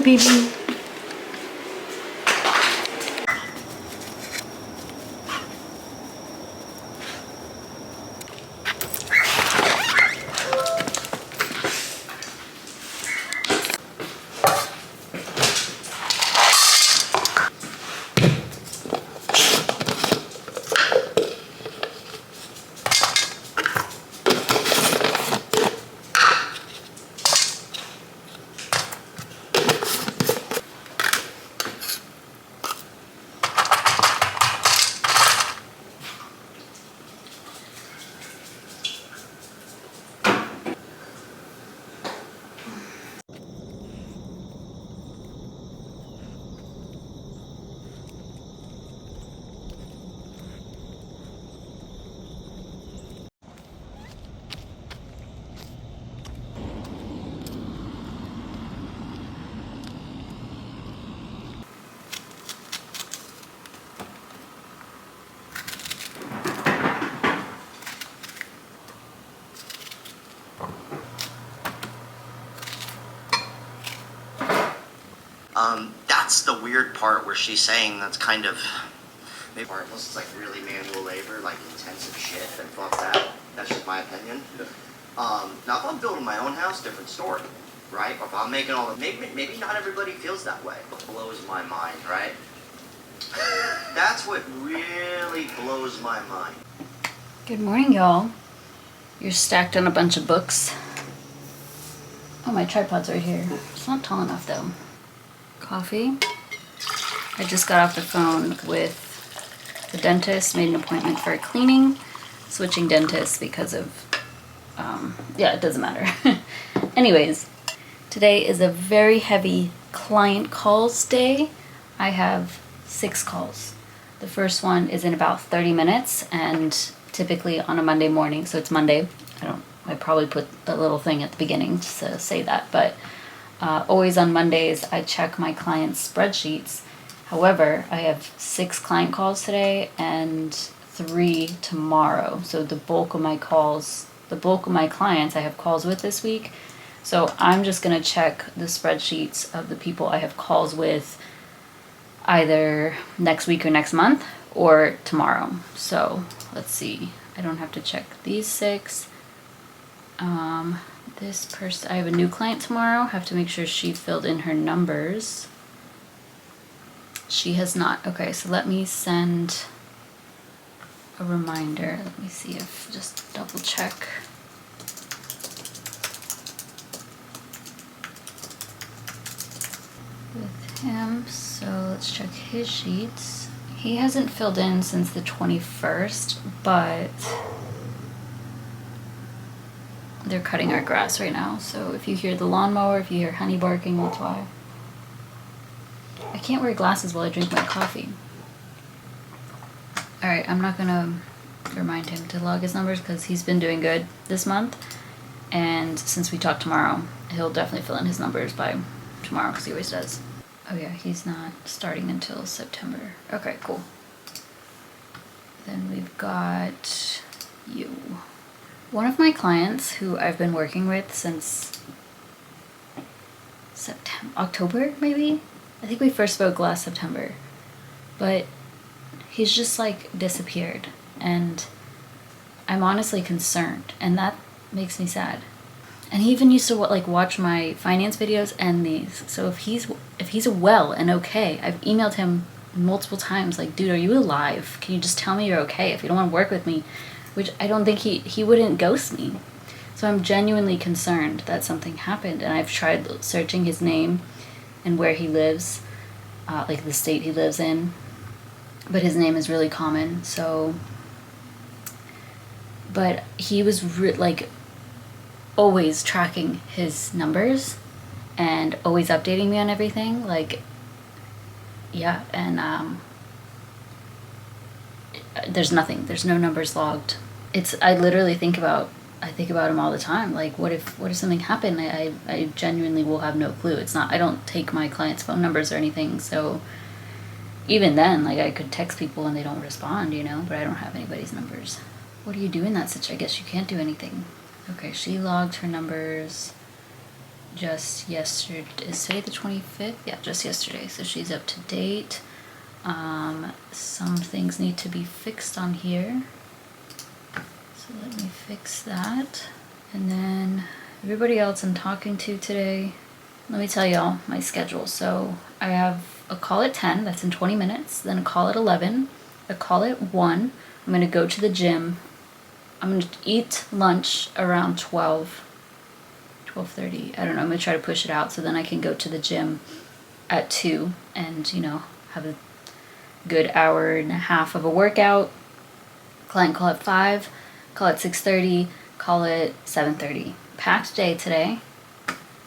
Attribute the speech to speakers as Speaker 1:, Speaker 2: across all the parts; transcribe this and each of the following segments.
Speaker 1: baby.
Speaker 2: That's the weird part where she's saying that's kind of maybe part unless it's like really manual labor, like intensive shit, then fuck that. That's just my opinion. Now if I'm building my own house, different story, right? Or if I'm making all the maybe not everybody feels that way. It blows my mind, right? That's what really blows my mind.
Speaker 1: Good morning, y'all. You're stacked on a bunch of books. Oh, my tripod's right here. It's not tall enough though. Coffee. I just got off the phone with the dentist, made an appointment for a cleaning, switching dentists because of, yeah, it doesn't matter. Anyways, today is a very heavy client calls day. I have 6 calls. The first one is in about 30 minutes and typically on a Monday morning, so it's Monday. I probably put the little thing at the beginning to say that, but always on Mondays, I check my clients' spreadsheets. However, I have 6 client calls today and 3 tomorrow. So the bulk of my clients I have calls with this week. So I'm just going to check the spreadsheets of the people I have calls with either next week or next month or tomorrow. So let's see. I don't have to check these 6. This person, I have a new client tomorrow. Have to make sure she filled in her numbers. She has not. Okay, so let me send a reminder. Let me see if, just double check. With him, so let's check his sheets. He hasn't filled in since the 21st, but they're cutting our grass right now, so if you hear the lawnmower, if you hear honey barking, that's why. I can't wear glasses while I drink my coffee. Alright, I'm not gonna remind him to log his numbers because he's been doing good this month, and since we talk tomorrow, he'll definitely fill in his numbers by tomorrow because he always does. Oh yeah, he's not starting until September. Okay, cool. Then we've got you. One of my clients who I've been working with since October, maybe? I think we first spoke last September. But he's just like disappeared. And I'm honestly concerned. And that makes me sad. And he even used to like watch my finance videos and these. So if he's well and okay, I've emailed him multiple times like, dude, are you alive? Can you just tell me you're okay if you don't want to work with me? Which I don't think he wouldn't ghost me. So I'm genuinely concerned that something happened, and I've tried searching his name and where he lives, like the state he lives in, but his name is really common, so. But he was like always tracking his numbers and always updating me on everything, like, yeah, and there's nothing, there's no numbers logged. I literally think about him all the time. Like, what if something happened? I genuinely will have no clue. It's not, I don't take my clients' phone numbers or anything, so even then, like, I could text people and they don't respond, you know, but I don't have anybody's numbers. What do you do in that situation? I guess you can't do anything. Okay, she logged her numbers. just yesterday. Is today the 25th? Yeah, just yesterday. So she's up to date. Some things need to be fixed on here. So let me fix that. And then everybody else I'm talking to today, let me tell y'all my schedule. So I have a call at 10, that's in 20 minutes, then a call at 11, a call at 1. I'm gonna go to the gym. I'm gonna eat lunch around 12:30. I don't know, I'm gonna try to push it out so then I can go to the gym at 2 and, you know, have a good hour and a half of a workout. Client call at 5, call at 6:30, call at 7:30. Packed day today.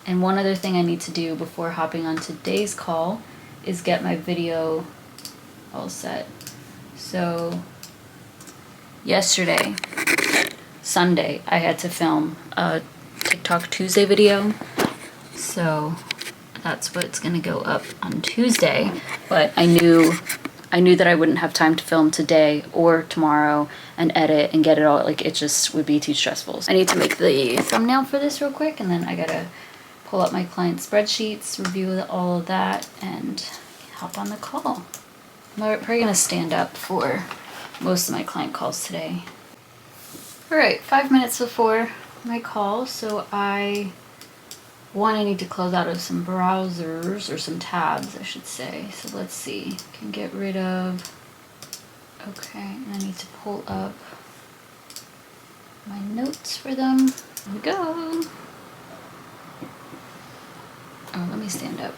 Speaker 1: And one other thing I need to do before hopping on today's call is get my video all set. So yesterday, Sunday, I had to film a TikTok Tuesday video. So that's what's gonna go up on Tuesday. But I knew that I wouldn't have time to film today or tomorrow and edit and get it all, like it just would be too stressful. So I need to make the thumbnail for this real quick, and then I gotta pull up my client spreadsheets, review all of that, and hop on the call. I'm probably gonna stand up for most of my client calls today. All right, 5 minutes before my call, so I need to close out of some browsers, or some tabs, I should say. So let's see, can get rid of, okay, and I need to pull up my notes for them. Here we go. Oh, let me stand up.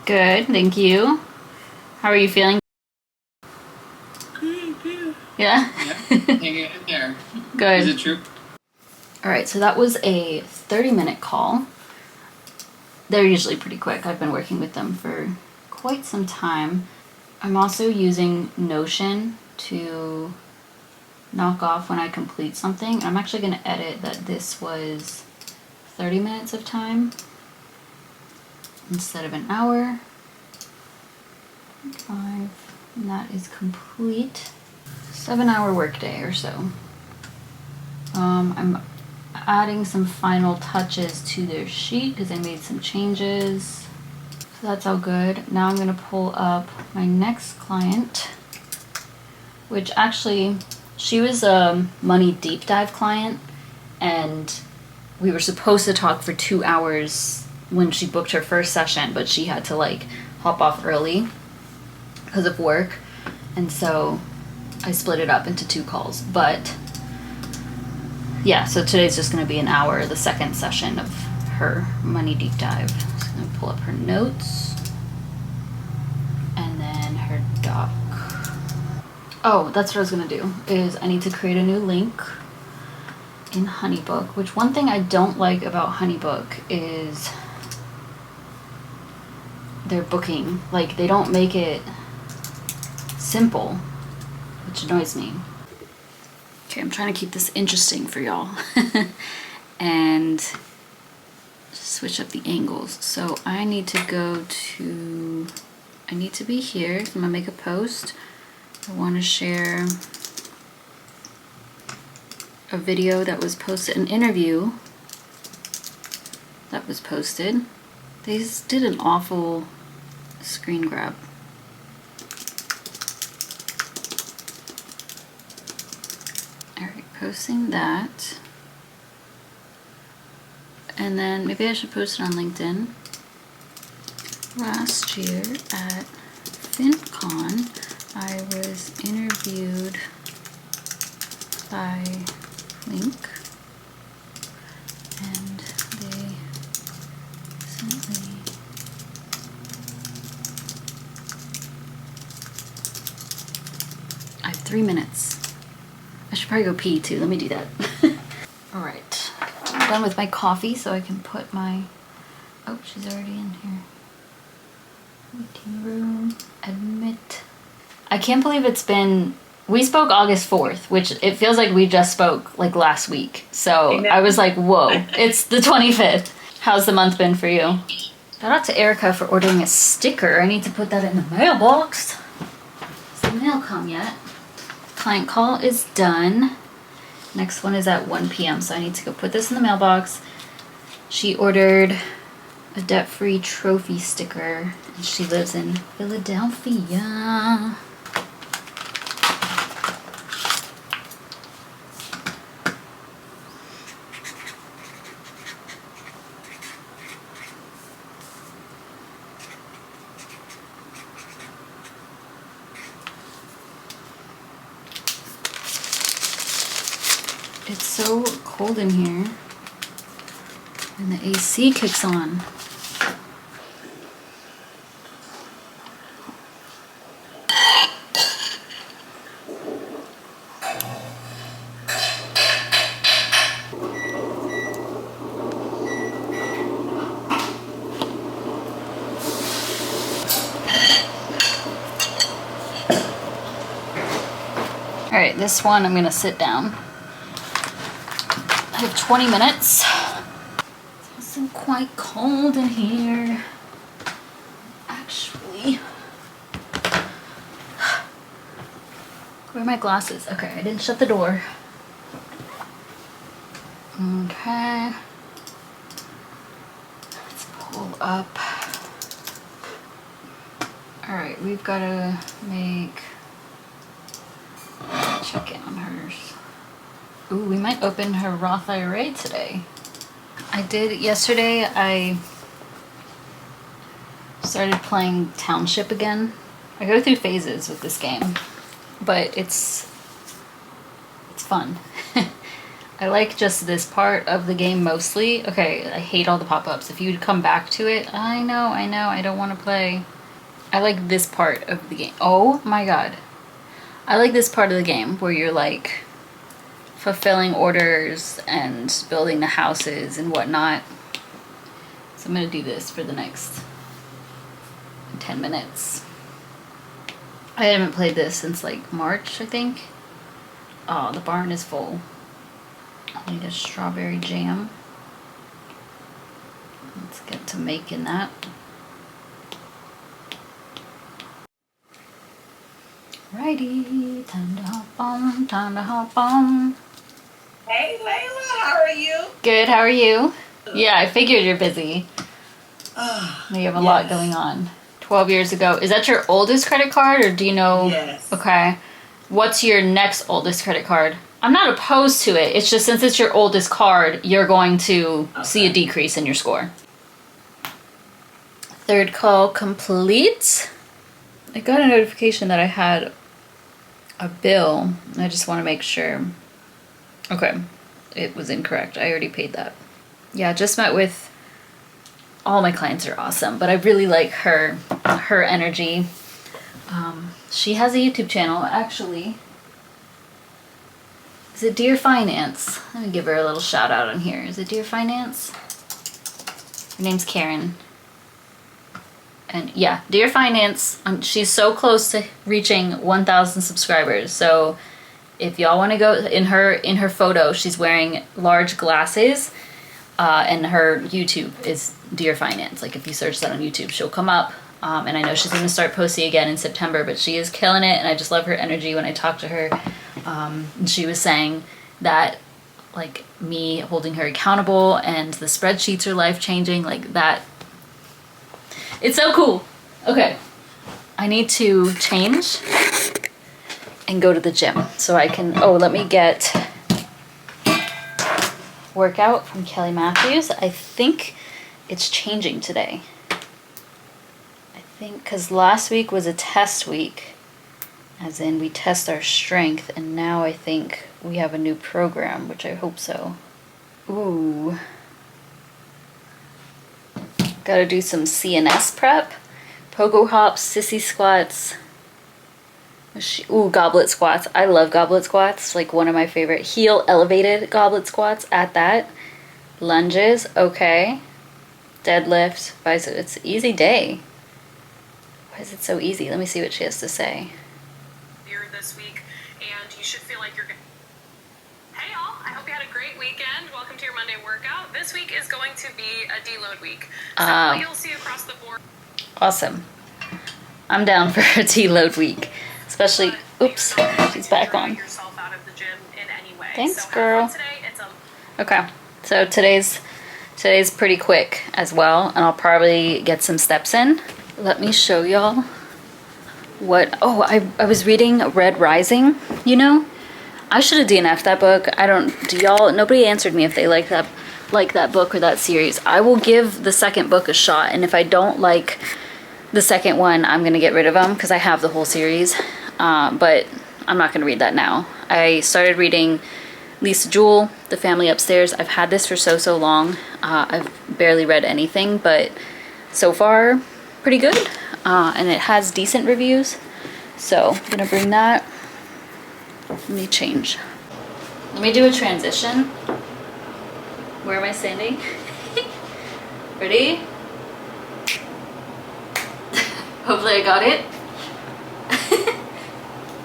Speaker 1: Good, thank you. How are you feeling?
Speaker 3: Good.
Speaker 1: Yeah?
Speaker 3: Hanging in there.
Speaker 1: Good.
Speaker 3: Is it true?
Speaker 1: All right, so that was a 30-minute call. They're usually pretty quick. I've been working with them for quite some time. I'm also using Notion to knock off when I complete something. I'm actually going to edit that this was 30 minutes of time instead of an hour. 5, and that is complete. 7-hour workday or so. I'm adding some final touches to their sheet because I made some changes. So that's all good. Now I'm going to pull up my next client, which actually, she was a money deep dive client, and we were supposed to talk for 2 hours when she booked her first session, but she had to like hop off early because of work, and so I split it up into 2 calls. But yeah, so today's just going to be an hour, the second session of her money deep dive. So I'm going to pull up her notes and then her doc. Oh, that's what I was going to do, is I need to create a new link in HoneyBook, which one thing I don't like about HoneyBook is their booking. Like, they don't make it simple, which annoys me. Okay, I'm trying to keep this interesting for y'all. And switch up the angles. So I need to go to, I need to be here. So I'm gonna make a post. I want to share a video that was posted, an interview that was posted. They just did an awful screen grab. Alright, posting that. And then maybe I should post it on LinkedIn. Last year at FinCon, I was interviewed by Link, and they sent me I have 3 minutes. I should probably go pee too. Let me do that. All right, I'm done with my coffee, so I can put my, oh, she's already in here. Waiting room, admit. I can't believe it's been, we spoke August 4th, which it feels like we just spoke like last week. So I was like, whoa, it's the 25th. How's the month been for you? Shout out to Erica for ordering a sticker. I need to put that in the mailbox. Has the mail come yet? Client call is done. Next one is at 1 p.m. So I need to go put this in the mailbox. She ordered a debt-free trophy sticker and she lives in Philadelphia. It's so cold in here, and the AC kicks on. All right, this one I'm gonna sit down. I have 20 minutes. It's also quite cold in here. Actually. Where are my glasses? Okay, I didn't shut the door. Okay. Let's pull up. Alright, we've got to check in on hers. Ooh, we might open her Roth IRA today. Yesterday I started playing Township again. I go through phases with this game, but it's fun. I like just this part of the game mostly. Okay, I hate all the pop-ups. If you'd come back to it, I know, I don't want to play. I like this part of the game. Oh my god. I like this part of the game where you're like fulfilling orders and building the houses and whatnot. So I'm gonna do this for the next 10 minutes. I haven't played this since like March, I think. Oh, the barn is full. I need a strawberry jam. Let's get to making that. Righty, time to hop on.
Speaker 4: Hey Layla, how are you?
Speaker 1: Good, how are you? Yeah, I figured you're busy. You have a lot
Speaker 4: Yes.
Speaker 1: going on. 12 years ago. Is that your oldest credit card or do you know?
Speaker 4: Yes.
Speaker 1: Okay. What's your next oldest credit card? I'm not opposed to it. It's just since it's your oldest card, you're going to see a decrease in your score. Third call complete. I got a notification that I had a bill. I just want to make sure. Okay, it was incorrect. I already paid that. Yeah, just met with, all my clients are awesome, but I really like her energy. She has a YouTube channel, actually. Is it Dear Finance? Let me give her a little shout out on here. Is it Dear Finance? Her name's Karen. And yeah, Dear Finance, she's so close to reaching 1,000 subscribers. So if y'all want to go in her photo, she's wearing large glasses, and her YouTube is Dear Finance. Like if you search that on YouTube, she'll come up. And I know she's going to start posting again in September, but she is killing it. And I just love her energy when I talk to her. And she was saying that like me holding her accountable and the spreadsheets are life-changing, like that. It's so cool. Okay, I need to change and go to the gym so I can, let me get workout from Kelly Matthews. I think it's changing today. I think because last week was a test week, as in we test our strength, and now I think we have a new program, which I hope so. Ooh. Gotta do some CNS prep. Pogo hops, sissy squats. Ooh, goblet squats. I love goblet squats. Like one of my favorite. Heel elevated goblet squats at that. Lunges, okay. Deadlift, bicep. It's an easy day. Why is it so easy? Let me see what she has to say.
Speaker 5: This week, and you should feel like you're gonna Hey all, I hope you had a great weekend. Welcome to your Monday workout. This week is going to be a deload week. So what you'll see across the board.
Speaker 1: Awesome. I'm down for a deload week. Especially, oops, she's back on.
Speaker 5: Yourself out of the gym in any way.
Speaker 1: Thanks,
Speaker 5: so
Speaker 1: girl.
Speaker 5: Today, it's a
Speaker 1: Okay, so today's pretty quick as well, and I'll probably get some steps in. Let me show y'all what, oh, I was reading Red Rising, you know? I should have DNF'd that book. Nobody answered me if they like that book or that series. I will give the second book a shot, and if I don't like the second one, I'm gonna get rid of them because I have the whole series, but I'm not gonna read that now. I started reading Lisa Jewell, The Family Upstairs. I've had this for so long. I've barely read anything, but so far, pretty good. And it has decent reviews. So I'm gonna bring that. Let me change. Let me do a transition. Where am I standing? Ready? Hopefully I got it.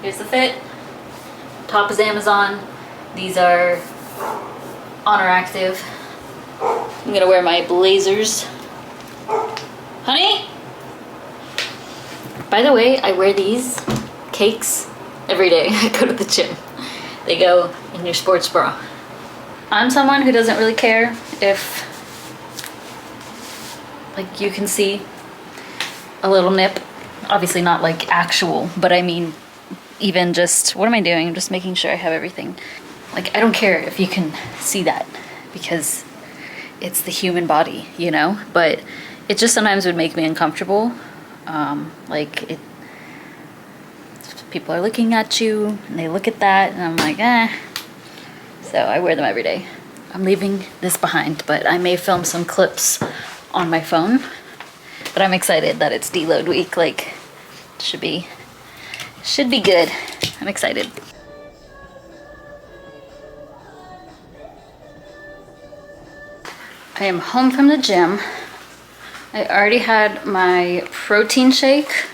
Speaker 1: Here's the fit. Top is Amazon. These are Honor Active. I'm gonna wear my blazers. Honey? By the way, I wear these cakes every day I go to the gym. They go in your sports bra. I'm someone who doesn't really care if, like, you can see a little nip. Obviously not like actual, but I mean, even just, what am I doing? I'm just making sure I have everything. Like, I don't care if you can see that because it's the human body, you know? But it just sometimes would make me uncomfortable. People are looking at you and they look at that and I'm like, eh. So I wear them every day. I'm leaving this behind, but I may film some clips on my phone. But I'm excited that it's deload week. Like, should be good. I'm excited. I am home from the gym. I already had my protein shake.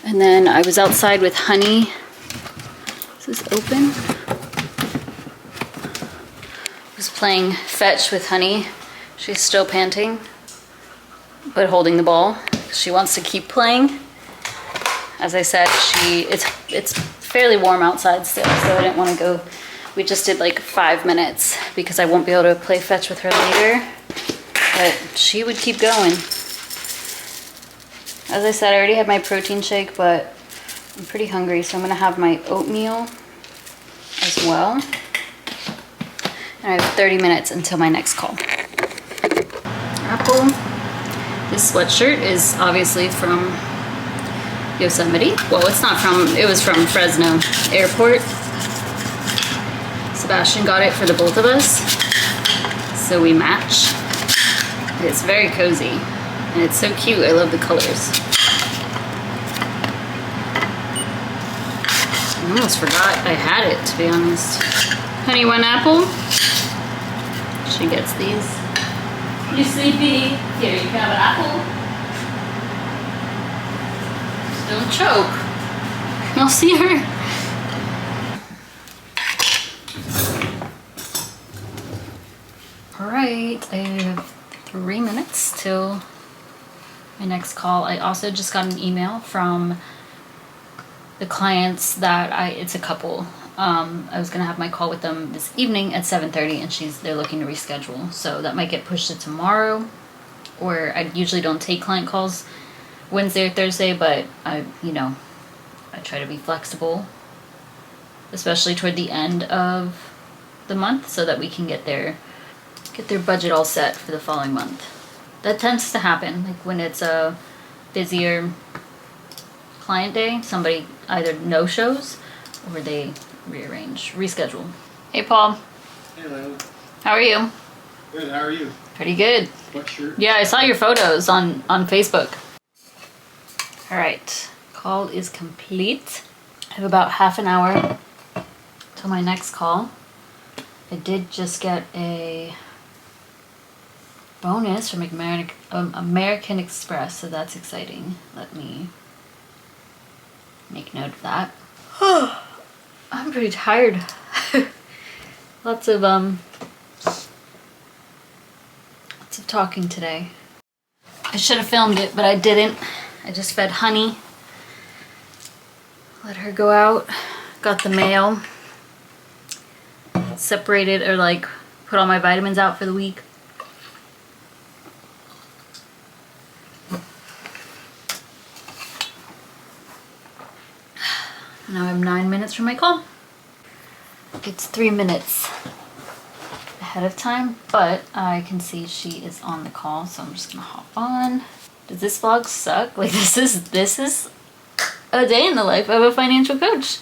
Speaker 1: And then I was outside with Honey. Is this open? I was playing fetch with Honey. She's still panting, but holding the ball. She wants to keep playing. As I said, it's fairly warm outside still, so I didn't want to go. We just did like 5 minutes because I won't be able to play fetch with her later. But she would keep going. As I said, I already had my protein shake, but I'm pretty hungry, so I'm gonna have my oatmeal as well. And I have 30 minutes until my next call. Apple. This sweatshirt is obviously from Yosemite. Well, it's not from, it was from Fresno Airport. Sebastian got it for the both of us, so we match. It's very cozy, and it's so cute. I love the colors. I almost forgot I had it, to be honest. Honey, one apple. She gets these. You sleepy? Here, you can have an apple. Don't choke. I'll see her. Alright, I have 3 minutes till my next call. I also just got an email from the clients that it's a couple. I was gonna have my call with them this evening at 7:30 and they're looking to reschedule. So that might get pushed to tomorrow, or I usually don't take client calls Wednesday or Thursday, but I try to be flexible, especially toward the end of the month so that we can get their budget all set for the following month. That tends to happen, like when it's a busier client day, somebody either no-shows or they reschedule. Hey Paul.
Speaker 3: Hello.
Speaker 1: How are you?
Speaker 3: Good, how are you?
Speaker 1: Pretty good.
Speaker 3: What shirt?
Speaker 1: Yeah, I saw your photos on Facebook. Alright, call is complete. I have about half an hour till my next call. I did just get a bonus from American Express, so that's exciting. Let me make note of that. I'm pretty tired. Lots of talking today. I should have filmed it, but I didn't. I just fed Honey. Let her go out. Got the mail. Separated, or like put all my vitamins out for the week. Now I have 9 minutes for my call. It's 3 minutes ahead of time, but I can see she is on the call, so I'm just gonna hop on. Does this vlog suck? Like this is a day in the life of a financial coach.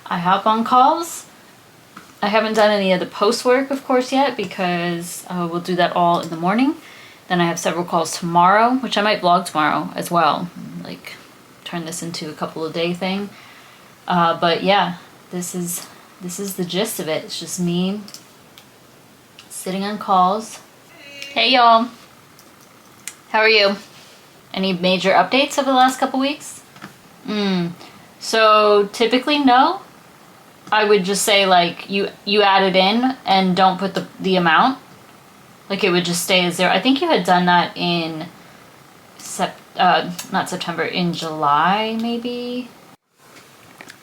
Speaker 1: I hop on calls. I haven't done any of the post work, of course, yet because we'll do that all in the morning. Then I have several calls tomorrow, which I might vlog tomorrow as well. Like turn this into a couple of day thing. But yeah, this is the gist of it. It's just me sitting on calls. Hey y'all. How are you? Any major updates over the last couple weeks? So typically no. I would just say like you add it in and don't put the amount. Like it would just stay as zero. I think you had done that in not September, in July maybe.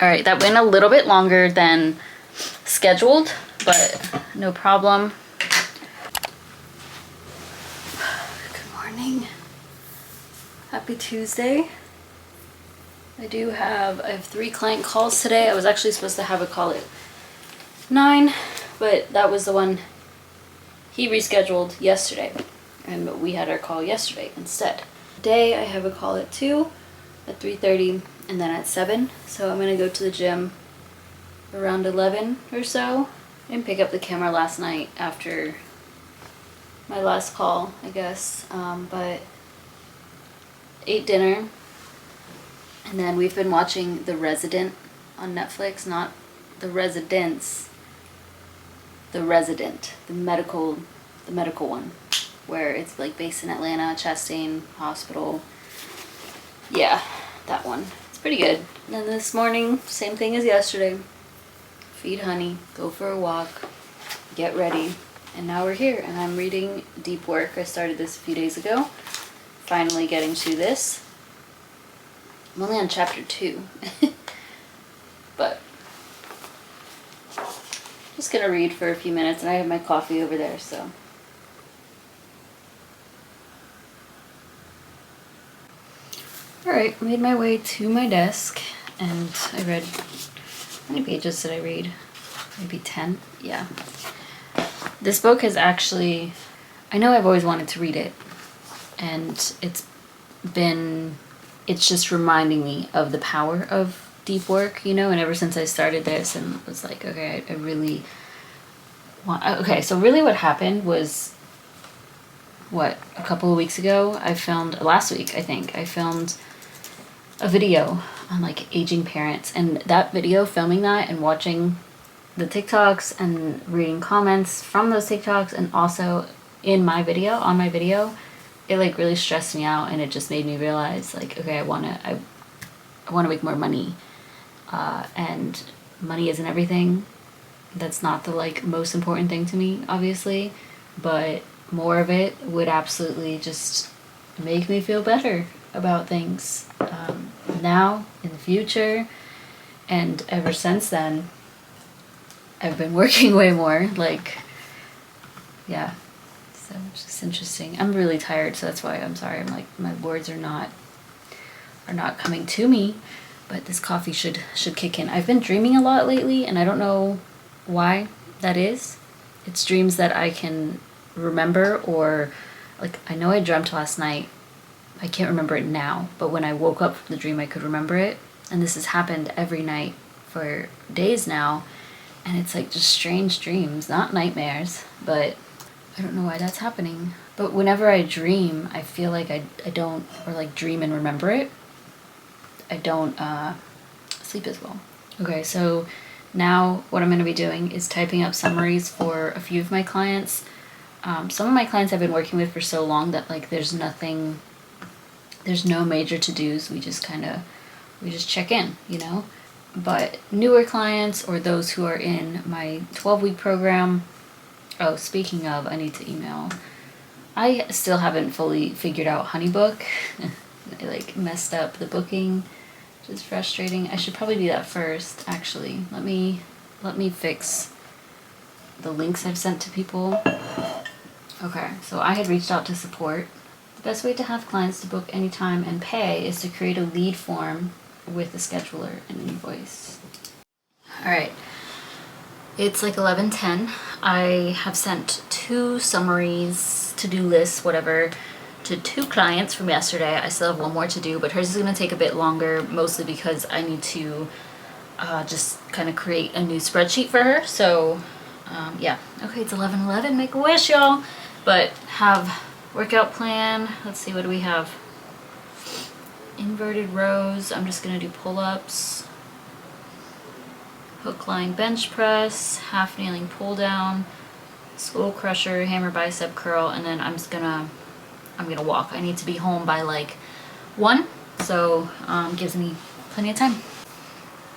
Speaker 1: All right, that went a little bit longer than scheduled, but no problem. Good morning. Happy Tuesday. I have 3 client calls today. I was actually supposed to have a call at 9, but that was the one he rescheduled yesterday, and we had our call yesterday instead. Today I have a call at 2, at 3:30, and then at 7. So I'm gonna go to the gym around 11 or so. I didn't pick up the camera last night after my last call, I guess, but ate dinner. And then we've been watching The Resident on Netflix, not The Residence, The Resident, the medical one, where it's like based in Atlanta, Chastain Hospital. Yeah, that one. It's pretty good. And then this morning, same thing as yesterday. Feed Honey, go for a walk, get ready. And now we're here, and I'm reading Deep Work. I started this a few days ago. Finally getting to this. I'm only on chapter 2. But just gonna read for a few minutes, and I have my coffee over there, so. Alright, made my way to my desk, and I read, how many pages did I read? Maybe 10? Yeah. This book has actually, I know I've always wanted to read it, and it's just reminding me of the power of deep work, you know, and ever since I started this and was like, okay, I really want, okay, so really what happened was, a couple of weeks ago, last week, I think, I filmed a video on like aging parents, and that video, filming that and watching the TikToks and reading comments from those TikToks, and also on my video, it like really stressed me out, and it just made me realize like, okay, I want to make more money, and money isn't everything. That's not the like most important thing to me, obviously, but more of it would absolutely just make me feel better about things, now, in the future. And ever since then, I've been working way more, like, yeah, so it's just interesting. I'm really tired, so that's why I'm sorry. I'm like, my words are not coming to me, but this coffee should kick in. I've been dreaming a lot lately, and I don't know why that is. It's dreams that I can remember, or like, I know I dreamt last night. I can't remember it now, but when I woke up from the dream, I could remember it. And this has happened every night for days now, and it's like just strange dreams, not nightmares, but I don't know why that's happening. But whenever I dream, I feel like I don't, or like dream and remember it, I don't sleep as well. Okay, so now what I'm going to be doing is typing up summaries for a few of my clients. Some of my clients I've been working with for so long that like there's no major to-dos. We just check in, you know? But newer clients or those who are in my 12-week program. Oh, speaking of, I need to email. I still haven't fully figured out HoneyBook. I like messed up the booking, which is frustrating. I should probably do that first, actually. Let me fix the links I've sent to people. Okay, so I had reached out to support. The best way to have clients to book anytime and pay is to create a lead form with a scheduler and an invoice. All right, it's like 11:10. I have sent 2 summaries, to-do lists, whatever, to 2 clients from yesterday. I still have 1 more to do, but hers is gonna take a bit longer, mostly because I need to just kind of create a new spreadsheet for her. So yeah, okay, it's 11:11, make a wish, y'all. But have workout plan. Let's see, what do we have? Inverted rows. I'm just gonna do pull-ups, hook line bench press, half kneeling pull down, skull crusher, hammer bicep curl, and then I'm gonna walk. I need to be home by like 1, so gives me plenty of time.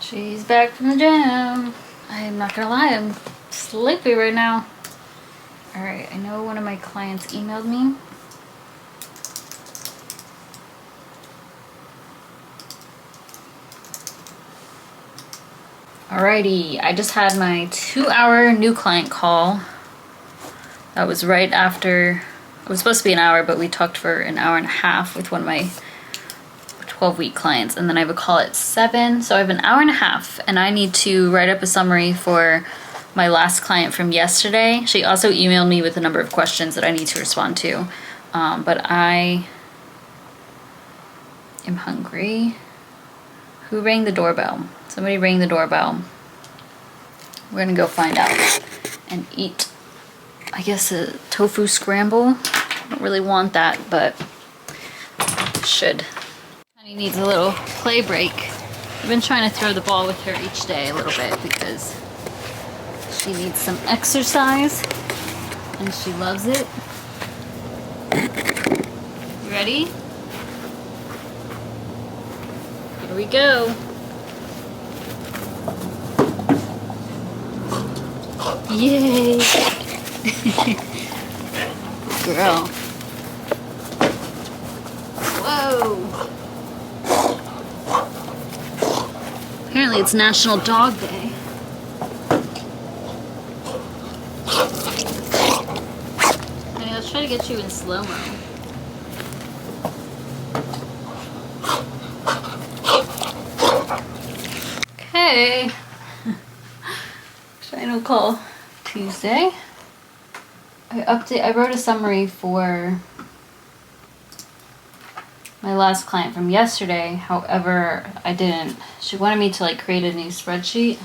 Speaker 1: She's back from the gym. I'm not gonna lie, I'm sleepy right now. All right, I know one of my clients emailed me. Alrighty, I just had my 2-hour new client call. That was right after, it was supposed to be an hour, but we talked for an hour and a half with one of my 12-week clients, and then I have a call at 7, so I have an hour and a half, and I need to write up a summary for my last client from yesterday. She also emailed me with a number of questions that I need to respond to, but I am hungry. Who rang the doorbell? Somebody rang the doorbell. We're gonna go find out and eat, I guess, a tofu scramble. I don't really want that, but should. Honey needs a little play break. I've been trying to throw the ball with her each day a little bit because she needs some exercise and she loves it. You ready? Here we go. Yay! Girl. Whoa! Apparently it's National Dog Day. Honey, let's try to get you in slow-mo. Okay. Final call Tuesday. I wrote a summary for my last client from yesterday. However, I didn't. She wanted me to like create a new spreadsheet.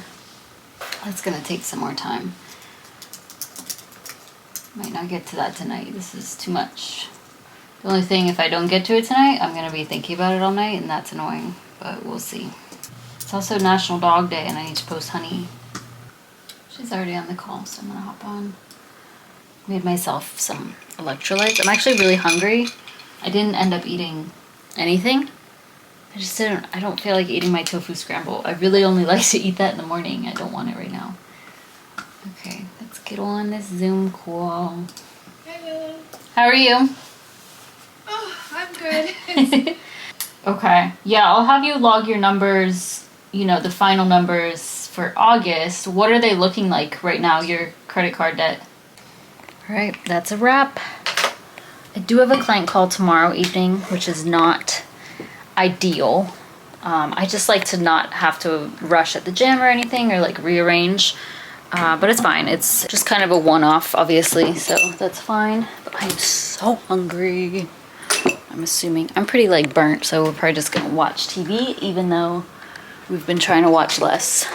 Speaker 1: That's gonna take some more time. Might not get to that tonight. This is too much. The only thing, if I don't get to it tonight, I'm gonna be thinking about it all night, and that's annoying, but we'll see. It's also National Dog Day, and I need to post Honey. She's already on the call, so I'm gonna hop on. Made myself some electrolytes. I'm actually really hungry. I didn't end up eating anything. I don't feel like eating my tofu scramble. I really only like to eat that in the morning. I don't want it right now. Okay, let's get on this Zoom call.
Speaker 4: Hello.
Speaker 1: How are you?
Speaker 4: Oh, I'm good.
Speaker 1: Okay, yeah, I'll have you log your numbers, you know, the final numbers for August. What are they looking like right now, your credit card debt? All right, that's a wrap. I do have a client call tomorrow evening, which is not ideal. I just like to not have to rush at the gym or anything or like rearrange, but it's fine. It's just kind of a one-off, obviously, so that's fine. But I'm so hungry. I'm assuming I'm pretty like burnt, so we're probably just gonna watch TV, even though we've been trying to watch less.